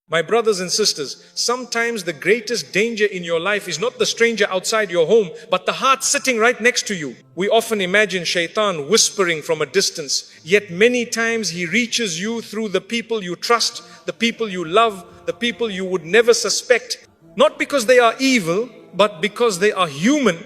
My brothers and sisters, sometimes the greatest danger in your life is not the stranger outside your home, but the heart sitting right next to you. We often imagine Shaytan whispering from a distance, yet many times he reaches you through the people you trust, the people you love, the people you would never suspect. Not because they are evil, but because they are human.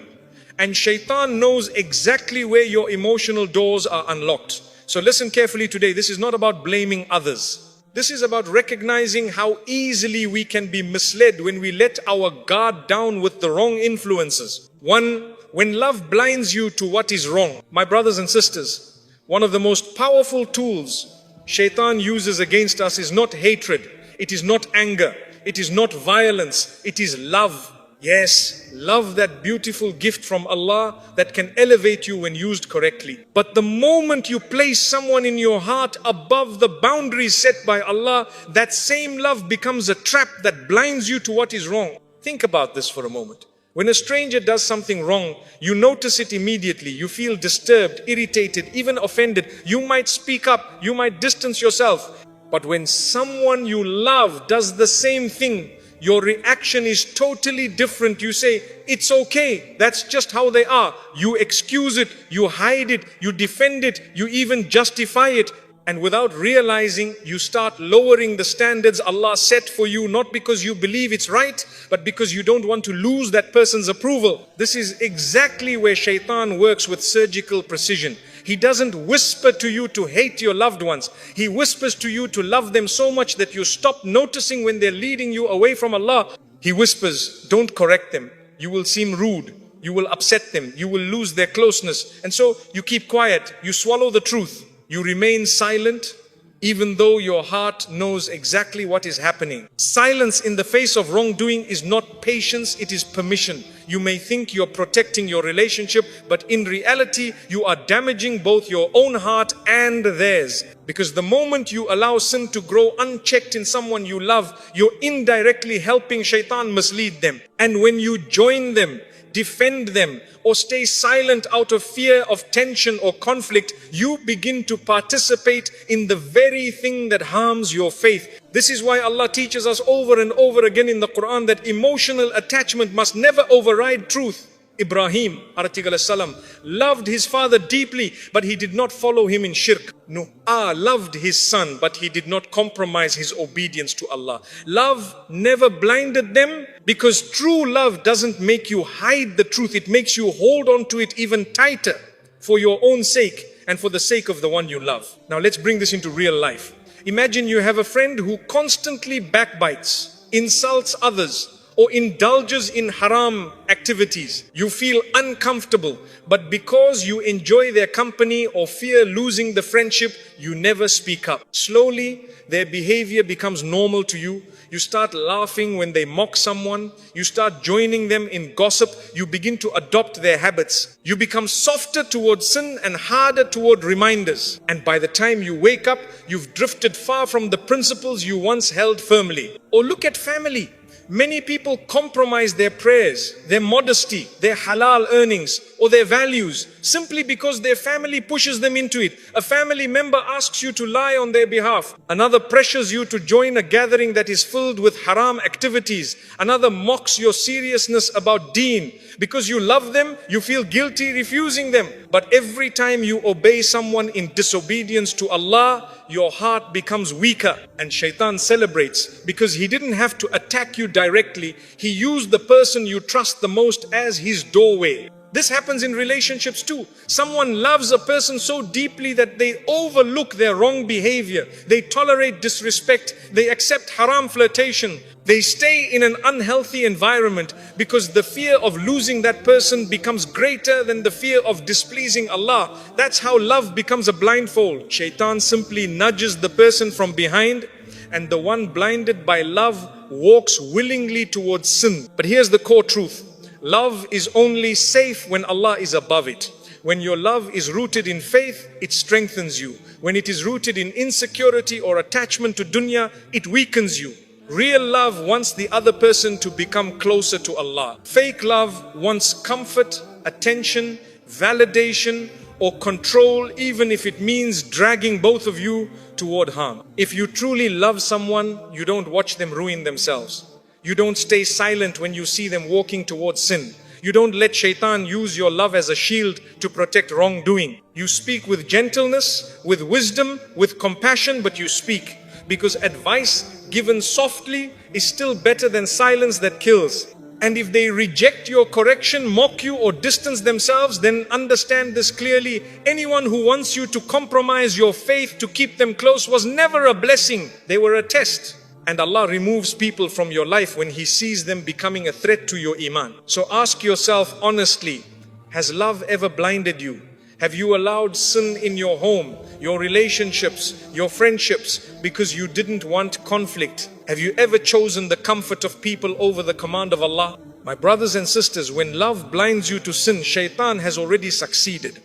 And Shaytan knows exactly where your emotional doors are unlocked. So listen carefully today. This is not about blaming others. This is about recognizing how easily we can be misled when we let our guard down with the wrong influences. One, when love blinds you to what is wrong. My brothers and sisters, one of the most powerful tools Shaitan uses against us is not hatred, it is not anger, it is not violence, it is love. Yes, love, that beautiful gift from Allah that can elevate you when used correctly. But the moment you place someone in your heart above the boundaries set by Allah, that same love becomes a trap that blinds you to what is wrong. Think about this for a moment. When a stranger does something wrong, you notice it immediately. You feel disturbed, irritated, even offended. You might speak up, you might distance yourself. But when someone you love does the same thing, your reaction is totally different. You say, it's okay, that's just how they are. You excuse it, you hide it, you defend it, you even justify it. And without realizing, you start lowering the standards Allah set for you, not because you believe it's right, but because you don't want to lose that person's approval. This is exactly where Shaitan works with surgical precision. He doesn't whisper to you to hate your loved ones. He whispers to you to love them so much that you stop noticing when they're leading you away from Allah. He whispers, don't correct them. You will seem rude. You will upset them. You will lose their closeness. And so you keep quiet. You swallow the truth. You remain silent, even though your heart knows exactly what is happening. Silence in the face of wrongdoing is not patience, it is permission. You may think you're protecting your relationship, but in reality, you are damaging both your own heart and theirs. Because the moment you allow sin to grow unchecked in someone you love, you're indirectly helping Shaitan mislead them. And when you join them, defend them, or stay silent out of fear of tension or conflict, you begin to participate in the very thing that harms your faith. This is why Allah teaches us over and over again in the Quran that emotional attachment must never override truth. Ibrahim ﷺ loved his father deeply, but he did not follow him in shirk. Noah loved his son, but he did not compromise his obedience to Allah. Love never blinded them, because true love doesn't make you hide the truth. It makes you hold on to it even tighter for your own sake and for the sake of the one you love. Now let's bring this into real life. Imagine you have a friend who constantly backbites, insults others, or indulges in haram activities. You feel uncomfortable, but because you enjoy their company or fear losing the friendship, you never speak up. Slowly, their behavior becomes normal to you. You start laughing when they mock someone. You start joining them in gossip. You begin to adopt their habits. You become softer towards sin and harder toward reminders. And by the time you wake up, you've drifted far from the principles you once held firmly. Or look at family. Many people compromise their prayers, their modesty, their halal earnings, or their values simply because their family pushes them into it. A family member asks you to lie on their behalf. Another pressures you to join a gathering that is filled with haram activities. Another mocks your seriousness about deen. Because you love them, you feel guilty refusing them. But every time you obey someone in disobedience to Allah, your heart becomes weaker. And Shaitan celebrates because he didn't have to attack you directly. He used the person you trust the most as his doorway. This happens in relationships too. Someone loves a person so deeply that they overlook their wrong behavior. They tolerate disrespect. They accept haram flirtation. They stay in an unhealthy environment because the fear of losing that person becomes greater than the fear of displeasing Allah. That's how love becomes a blindfold. Shaitan simply nudges the person from behind, and the one blinded by love walks willingly towards sin. But here's the core truth. Love is only safe when Allah is above it. When your love is rooted in faith, it strengthens you. When it is rooted in insecurity or attachment to dunya, it weakens you. Real love wants the other person to become closer to Allah. Fake love wants comfort, attention, validation, or control, even if it means dragging both of you toward harm. If you truly love someone, you don't watch them ruin themselves. You don't stay silent when you see them walking towards sin. You don't let Shaytan use your love as a shield to protect wrongdoing. You speak with gentleness, with wisdom, with compassion, but you speak. Because advice given softly is still better than silence that kills. And if they reject your correction, mock you, or distance themselves, then understand this clearly. Anyone who wants you to compromise your faith to keep them close was never a blessing. They were a test. And Allah removes people from your life when He sees them becoming a threat to your iman. So ask yourself honestly, has love ever blinded you? Have you allowed sin in your home, your relationships, your friendships because you didn't want conflict? Have you ever chosen the comfort of people over the command of Allah? My brothers and sisters, when love blinds you to sin, Shaytan has already succeeded.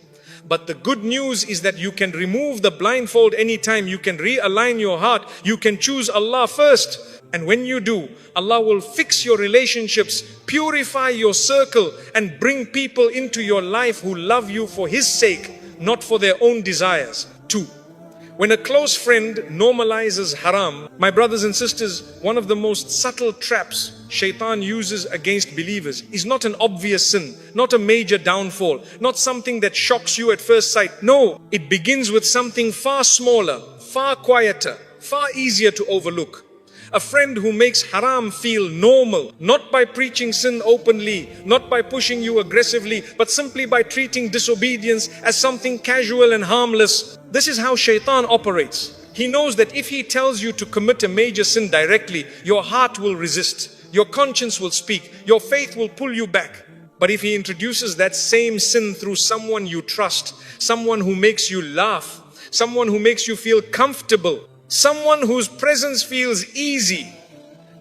But the good news is that you can remove the blindfold anytime. You can realign your heart. You can choose Allah first. And when you do, Allah will fix your relationships, purify your circle, and bring people into your life who love you for His sake, not for their own desires. 2. When a close friend normalizes haram, my brothers and sisters, one of the most subtle traps Shaytan uses against believers is not an obvious sin, not a major downfall, not something that shocks you at first sight. No, it begins with something far smaller, far quieter, far easier to overlook. A friend who makes haram feel normal, not by preaching sin openly, not by pushing you aggressively, but simply by treating disobedience as something casual and harmless. This is how Shaytan operates. He knows that if he tells you to commit a major sin directly, your heart will resist, your conscience will speak, your faith will pull you back. But if he introduces that same sin through someone you trust, someone who makes you laugh, someone who makes you feel comfortable, someone whose presence feels easy,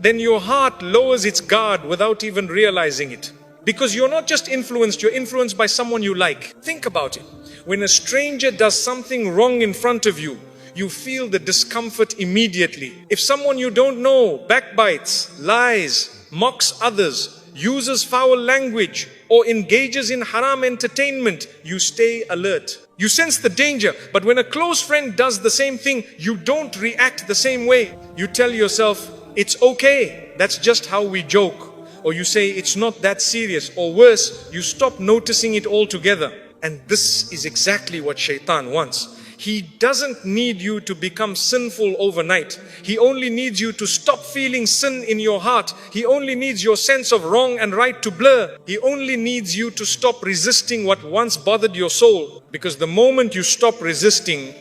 then your heart lowers its guard without even realizing it. Because you're not just influenced, you're influenced by someone you like. Think about it. When a stranger does something wrong in front of you, you feel the discomfort immediately. If someone you don't know backbites, lies, mocks others, uses foul language, or engages in haram entertainment, you stay alert. You sense the danger, but when a close friend does the same thing, you don't react the same way. You tell yourself, it's okay, that's just how we joke. Or you say, it's not that serious. Or worse, you stop noticing it altogether. And this is exactly what Shaytan wants. He doesn't need you to become sinful overnight. He only needs you to stop feeling sin in your heart. He only needs your sense of wrong and right to blur. He only needs you to stop resisting what once bothered your soul. Because the moment you stop resisting,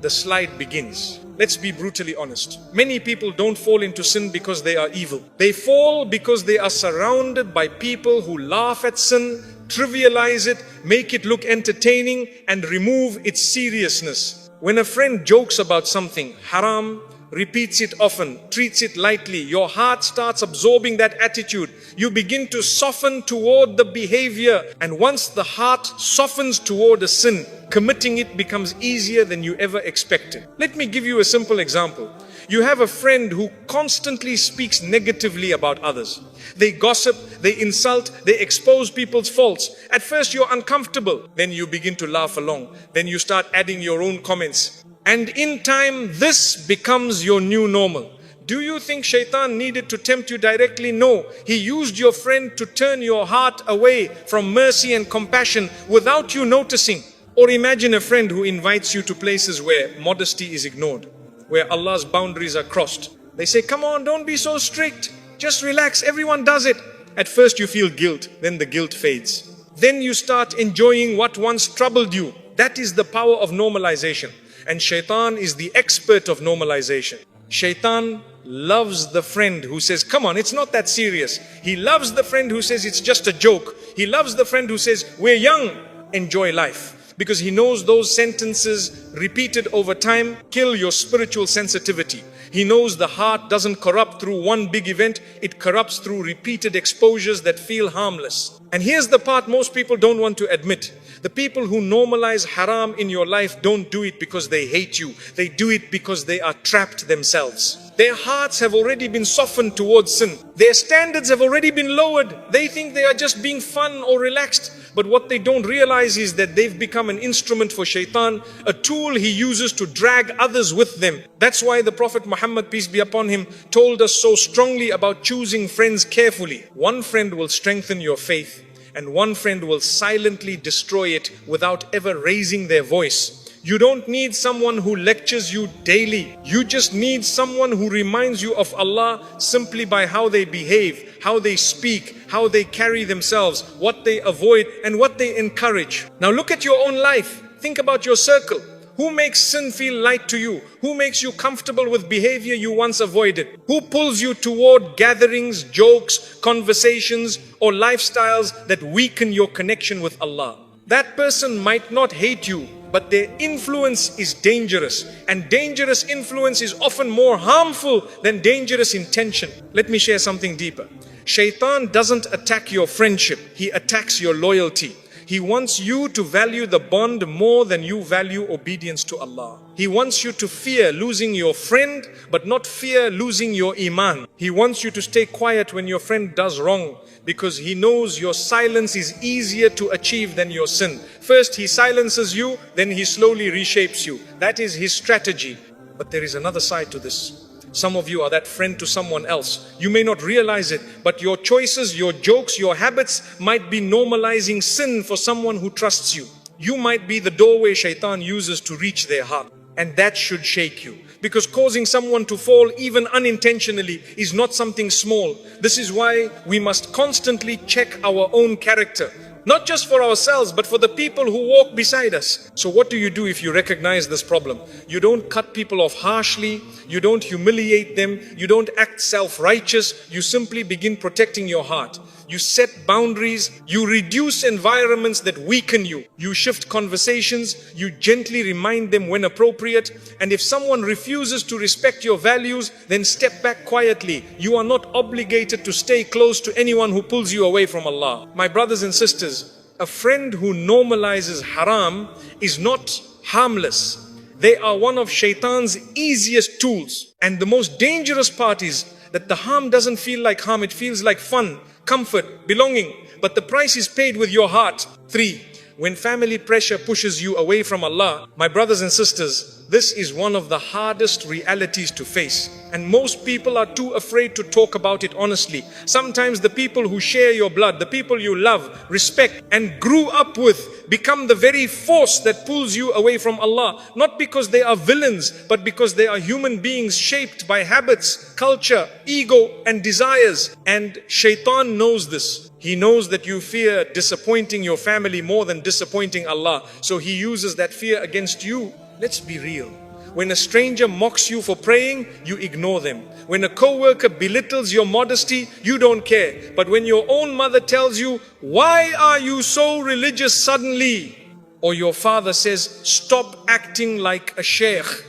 the slide begins. Let's be brutally honest. Many people don't fall into sin because they are evil. They fall because they are surrounded by people who laugh at sin, trivialize it, make it look entertaining, and remove its seriousness. When a friend jokes about something haram, repeats it often, treats it lightly, your heart starts absorbing that attitude. You begin to soften toward the behavior, and once the heart softens toward a sin, committing it becomes easier than you ever expected. Let me give you a simple example. You have a friend who constantly speaks negatively about others. They gossip, they insult, they expose people's faults. At first you're uncomfortable, then you begin to laugh along. Then you start adding your own comments. And in time, this becomes your new normal. Do you think Shaytan needed to tempt you directly? No. He used your friend to turn your heart away from mercy and compassion without you noticing. Or imagine a friend who invites you to places where modesty is ignored, where Allah's boundaries are crossed. They say, come on, don't be so strict. Just relax, everyone does it. At first you feel guilt, then the guilt fades. Then you start enjoying what once troubled you. That is the power of normalization. And Shaytan is the expert of normalization. Shaytan loves the friend who says, come on, it's not that serious. He loves the friend who says it's just a joke. He loves the friend who says, we're young, enjoy life. Because he knows those sentences repeated over time kill your spiritual sensitivity. He knows the heart doesn't corrupt through one big event, it corrupts through repeated exposures that feel harmless. And here's the part most people don't want to admit. The people who normalize haram in your life don't do it because they hate you. They do it because they are trapped themselves. Their hearts have already been softened towards sin. Their standards have already been lowered. They think they are just being fun or relaxed. But what they don't realize is that they've become an instrument for Shaytan, a tool he uses to drag others with them. That's why the Prophet Muhammad, peace be upon him, told us so strongly about choosing friends carefully. One friend will strengthen your faith, and one friend will silently destroy it without ever raising their voice. You don't need someone who lectures you daily. You just need someone who reminds you of Allah simply by how they behave, how they speak, how they carry themselves, what they avoid and what they encourage. Now look at your own life. Think about your circle. Who makes sin feel light to you? Who makes you comfortable with behavior you once avoided? Who pulls you toward gatherings, jokes, conversations, or lifestyles that weaken your connection with Allah? That person might not hate you, but their influence is dangerous. And dangerous influence is often more harmful than dangerous intention. Let me share something deeper. Shaytan doesn't attack your friendship. He attacks your loyalty. He wants you to value the bond more than you value obedience to Allah. He wants you to fear losing your friend, but not fear losing your iman. He wants you to stay quiet when your friend does wrong, because he knows your silence is easier to achieve than your sin. First he silences you, then he slowly reshapes you. That is his strategy. But there is another side to this. Some of you are that friend to someone else. You may not realize it, but your choices, your jokes, your habits might be normalizing sin for someone who trusts you. You might be the doorway Shaitan uses to reach their heart. And that should shake you. Because causing someone to fall even unintentionally is not something small. This is why we must constantly check our own character. Not just for ourselves, but for the people who walk beside us. So what do you do if you recognize this problem? You don't cut people off harshly. You don't humiliate them. You don't act self-righteous. You simply begin protecting your heart. You set boundaries. You reduce environments that weaken you. You shift conversations. You gently remind them when appropriate. And if someone refuses to respect your values, then step back quietly. You are not obligated to stay close to anyone who pulls you away from Allah. My brothers and sisters, a friend who normalizes haram is not harmless. They are one of Shaitan's easiest tools. And the most dangerous part is that the harm doesn't feel like harm. It feels like fun, comfort, belonging. But the price is paid with your heart. 3. When family pressure pushes you away from Allah, my brothers and sisters, this is one of the hardest realities to face. And most people are too afraid to talk about it honestly. Sometimes the people who share your blood, the people you love, respect, and grew up with, become the very force that pulls you away from Allah. Not because they are villains, but because they are human beings shaped by habits, culture, ego, and desires. And Shaitan knows this. He knows that you fear disappointing your family more than disappointing Allah. So he uses that fear against you. Let's be real. When a stranger mocks you for praying, you ignore them. When a co-worker belittles your modesty, you don't care. But when your own mother tells you, "Why are you so religious suddenly?" Or your father says, "Stop acting like a sheikh."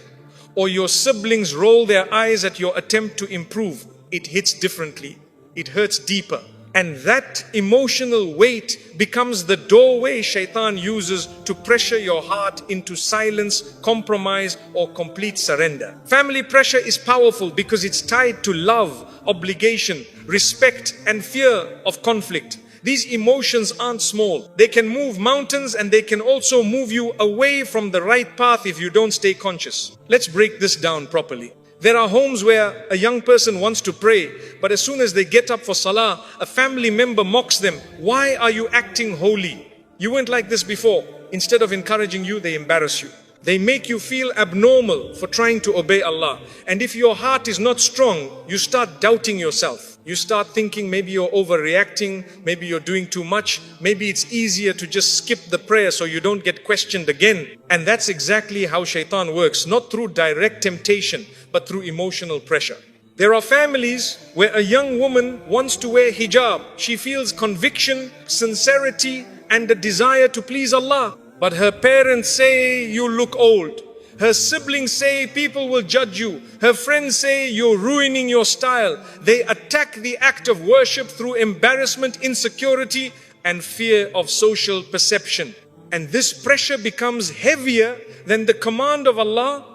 Or your siblings roll their eyes at your attempt to improve, it hits differently. It hurts deeper. And that emotional weight becomes the doorway Shaitan uses to pressure your heart into silence, compromise, or complete surrender. Family pressure is powerful because it's tied to love, obligation, respect, and fear of conflict. These emotions aren't small. They can move mountains, and they can also move you away from the right path if you don't stay conscious. Let's break this down properly. There are homes where a young person wants to pray, but as soon as they get up for salah, a family member mocks them. "Why are you acting holy? You weren't like this before." Instead of encouraging you, they embarrass you. They make you feel abnormal for trying to obey Allah. And if your heart is not strong, you start doubting yourself. You start thinking maybe you're overreacting, maybe you're doing too much, maybe it's easier to just skip the prayer so you don't get questioned again. And that's exactly how Shaitan works, not through direct temptation, but through emotional pressure. There are families where a young woman wants to wear hijab. She feels conviction, sincerity, and a desire to please Allah. But her parents say you look old. Her siblings say people will judge you. Her friends say you're ruining your style. They attack the act of worship through embarrassment, insecurity, and fear of social perception. And this pressure becomes heavier than the command of Allah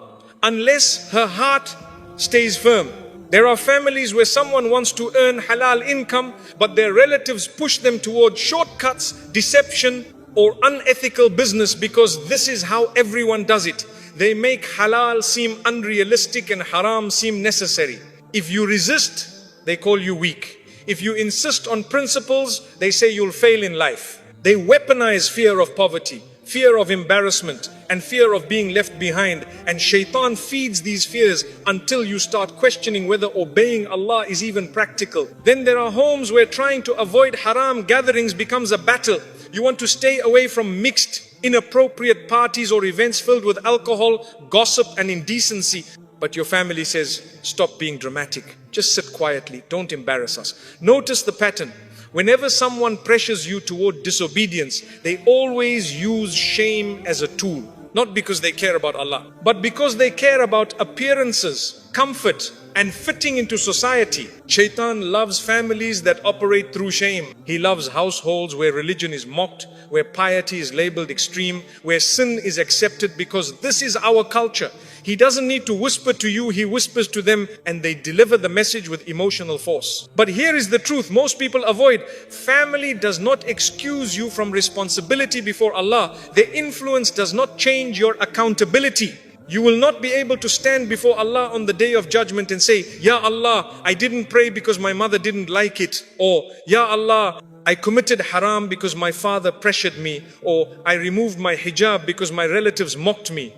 unless her heart stays firm. There are families where someone wants to earn halal income, but their relatives push them toward shortcuts, deception, or unethical business because this is how everyone does it. They make halal seem unrealistic and haram seem necessary. If you resist, they call you weak. If you insist on principles, they say you'll fail in life. They weaponize fear of poverty, fear of embarrassment, and fear of being left behind. And Shaytan feeds these fears until you start questioning whether obeying Allah is even practical. Then there are homes where trying to avoid haram gatherings becomes a battle. You want to stay away from mixed, inappropriate parties or events filled with alcohol, gossip, and indecency. But your family says, stop being dramatic. Just sit quietly. Don't embarrass us. Notice the pattern. Whenever someone pressures you toward disobedience, they always use shame as a tool. Not because they care about Allah, but because they care about appearances, comfort, and fitting into society. Shaitan loves families that operate through shame. He loves households where religion is mocked, where piety is labeled extreme, where sin is accepted because this is our culture. He doesn't need to whisper to you, he whispers to them and they deliver the message with emotional force. But here is the truth most people avoid. Family does not excuse you from responsibility before Allah. Their influence does not change your accountability. You will not be able to stand before Allah on the day of judgment and say, Ya Allah, I didn't pray because my mother didn't like it. Or, Ya Allah, I committed haram because my father pressured me. Or, I removed my hijab because my relatives mocked me.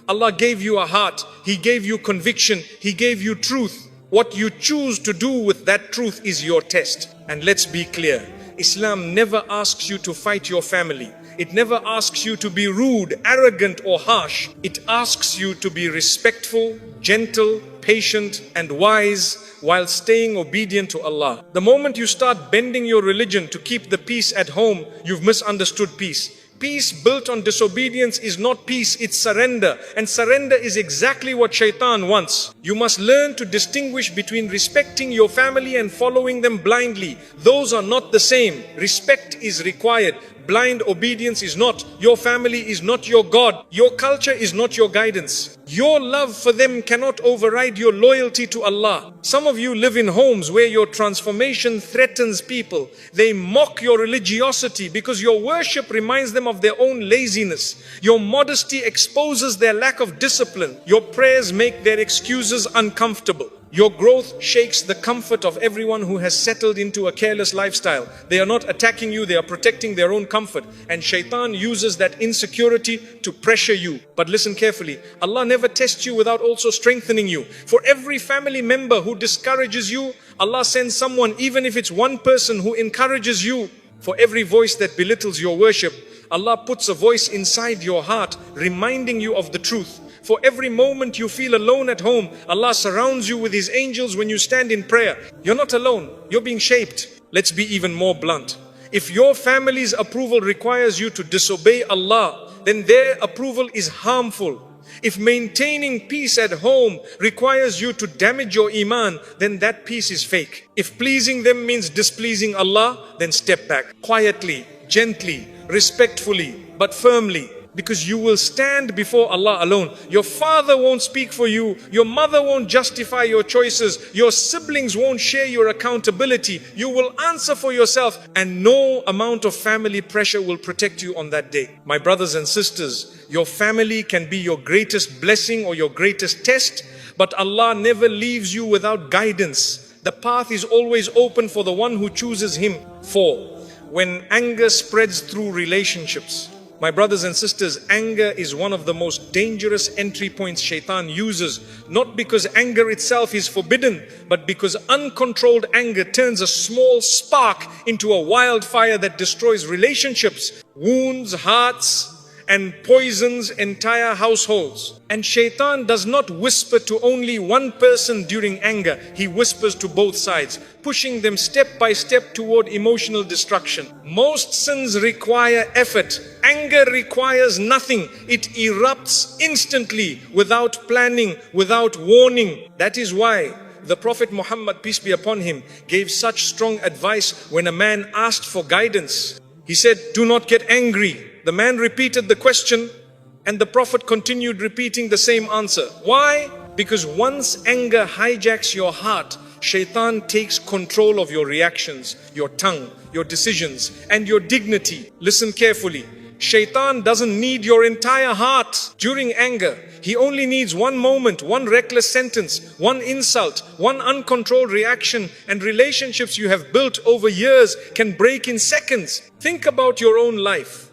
Allah gave you a heart. He gave you conviction. He gave you truth. What you choose to do with that truth is your test. And let's be clear, Islam never asks you to fight your family. It never asks you to be rude, arrogant, or harsh. It asks you to be respectful, gentle, patient, and wise while staying obedient to Allah. The moment you start bending your religion to keep the peace at home, you've misunderstood peace. Peace built on disobedience is not peace, it's surrender. And surrender is exactly what Shaitan wants. You must learn to distinguish between respecting your family and following them blindly. Those are not the same. Respect is required. Blind obedience is not. Your family is not your God. Your culture is not your guidance. Your love for them cannot override your loyalty to Allah. Some of you live in homes where your transformation threatens people. They mock your religiosity because your worship reminds them of their own laziness. Your modesty exposes their lack of discipline. Your prayers make their excuses uncomfortable. Your growth shakes the comfort of everyone who has settled into a careless lifestyle. They are not attacking you, they are protecting their own comfort. And Shaitan uses that insecurity to pressure you. But listen carefully, Allah never tests you without also strengthening you. For every family member who discourages you, Allah sends someone, even if it's one person, who encourages you. For every voice that belittles your worship, Allah puts a voice inside your heart, reminding you of the truth. For every moment you feel alone at home, Allah surrounds you with His angels when you stand in prayer. You're not alone, you're being shaped. Let's be even more blunt. If your family's approval requires you to disobey Allah, then their approval is harmful. If maintaining peace at home requires you to damage your iman, then that peace is fake. If pleasing them means displeasing Allah, then step back. Quietly, gently, respectfully, but firmly. Because you will stand before Allah alone. Your father won't speak for you. Your mother won't justify your choices. Your siblings won't share your accountability. You will answer for yourself, and no amount of family pressure will protect you on that day. My brothers and sisters, your family can be your greatest blessing or your greatest test, but Allah never leaves you without guidance. The path is always open for the one who chooses Him. 4. When anger spreads through relationships. My brothers and sisters, anger is one of the most dangerous entry points Shaitan uses, not because anger itself is forbidden, but because uncontrolled anger turns a small spark into a wildfire that destroys relationships, wounds hearts, and poisons entire households. And Shaitan does not whisper to only one person during anger. He whispers to both sides, pushing them step by step toward emotional destruction. Most sins require effort. Anger requires nothing. It erupts instantly, without planning, without warning. That is why the Prophet Muhammad, peace be upon him, gave such strong advice when a man asked for guidance. He said, do not get angry. The man repeated the question and the Prophet continued repeating the same answer. Why? Because once anger hijacks your heart, Shaytan takes control of your reactions, your tongue, your decisions, and your dignity. Listen carefully. Shaytan doesn't need your entire heart during anger. He only needs one moment, one reckless sentence, one insult, one uncontrolled reaction, and relationships you have built over years can break in seconds. Think about your own life.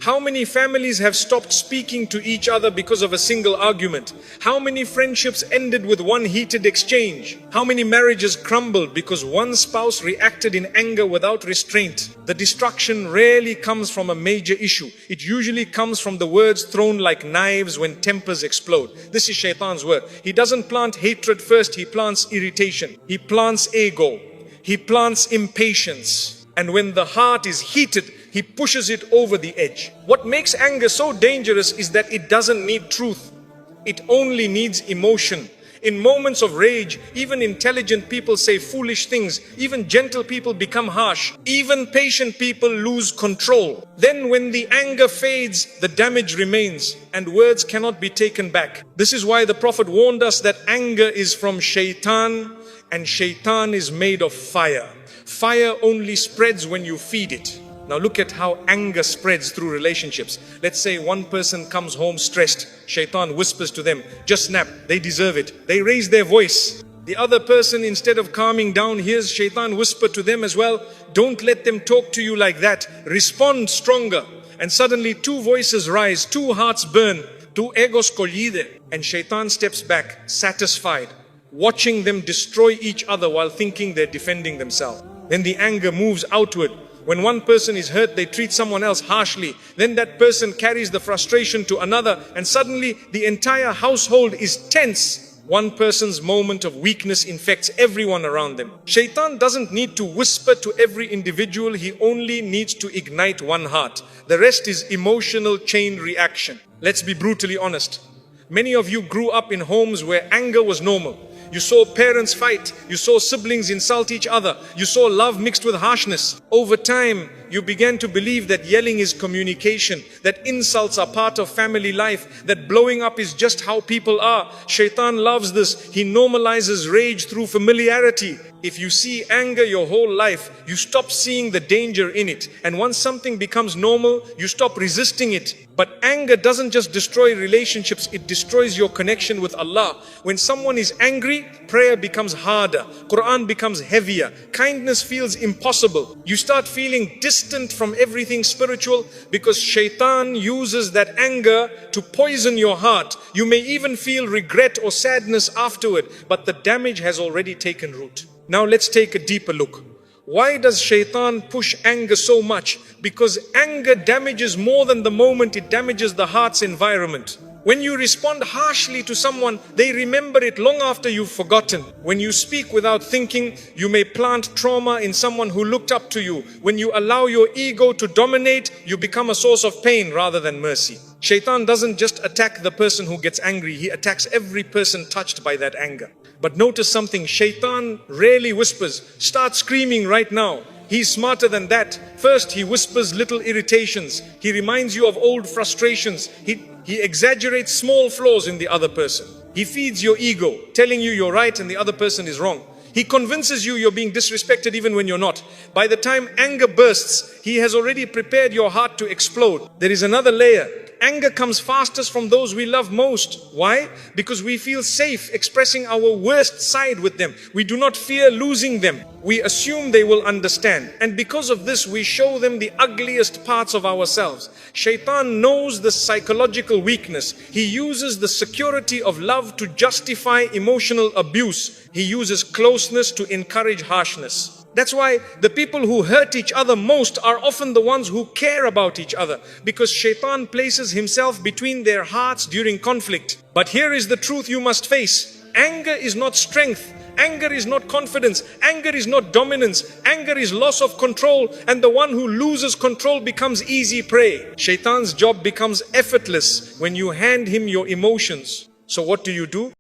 How many families have stopped speaking to each other because of a single argument? How many friendships ended with one heated exchange? How many marriages crumbled because one spouse reacted in anger without restraint? The destruction rarely comes from a major issue. It usually comes from the words thrown like knives when tempers explode. This is Shaitan's work. He doesn't plant hatred first, he plants irritation. He plants ego. He plants impatience. And when the heart is heated, he pushes it over the edge. What makes anger so dangerous is that it doesn't need truth. It only needs emotion. In moments of rage, even intelligent people say foolish things. Even gentle people become harsh. Even patient people lose control. Then when the anger fades, the damage remains and words cannot be taken back. This is why the Prophet warned us that anger is from Shaytan, and Shaytan is made of fire. Fire only spreads when you feed it. Now look at how anger spreads through relationships. Let's say one person comes home stressed. Shaitan whispers to them, just snap, they deserve it. They raise their voice. The other person, instead of calming down, hears Shaitan whisper to them as well, don't let them talk to you like that. Respond stronger. And suddenly two voices rise, two hearts burn, two egos collide. And Shaitan steps back, satisfied, watching them destroy each other while thinking they're defending themselves. Then the anger moves outward. When one person is hurt, they treat someone else harshly. Then that person carries the frustration to another, and suddenly the entire household is tense. One person's moment of weakness infects everyone around them. Shaitan doesn't need to whisper to every individual, he only needs to ignite one heart. The rest is emotional chain reaction. Let's be brutally honest. Many of you grew up in homes where anger was normal. You saw parents fight. You saw siblings insult each other. You saw love mixed with harshness. Over time, you began to believe that yelling is communication, that insults are part of family life, that blowing up is just how people are. Shaitan loves this. He normalizes rage through familiarity. If you see anger your whole life, you stop seeing the danger in it. And once something becomes normal, you stop resisting it. But anger doesn't just destroy relationships, it destroys your connection with Allah. When someone is angry, prayer becomes harder, Quran becomes heavier, kindness feels impossible. You start feeling distant from everything spiritual because Shaitan uses that anger to poison your heart. You may even feel regret or sadness afterward, but the damage has already taken root. Now let's take a deeper look. Why does Shaitan push anger so much? Because anger damages more than the moment, it damages the heart's environment. When you respond harshly to someone, they remember it long after you've forgotten. When you speak without thinking, you may plant trauma in someone who looked up to you. When you allow your ego to dominate, you become a source of pain rather than mercy. Shaitan doesn't just attack the person who gets angry, he attacks every person touched by that anger. But notice something, Shaitan rarely whispers, start screaming right now. He's smarter than that. First, he whispers little irritations. He reminds you of old frustrations. He exaggerates small flaws in the other person. He feeds your ego, telling you you're right and the other person is wrong. He convinces you you're being disrespected even when you're not. By the time anger bursts, he has already prepared your heart to explode. There is another layer. Anger comes fastest from those we love most. Why? Because we feel safe expressing our worst side with them. We do not fear losing them. We assume they will understand. And because of this, we show them the ugliest parts of ourselves. Shaitan knows the psychological weakness. He uses the security of love to justify emotional abuse. He uses closeness to encourage harshness. That's why the people who hurt each other most are often the ones who care about each other, because Shaitan places himself between their hearts during conflict. But here is the truth you must face. Anger is not strength. Anger is not confidence. Anger is not dominance. Anger is loss of control, and the one who loses control becomes easy prey. Shaitan's job becomes effortless when you hand him your emotions. So what do?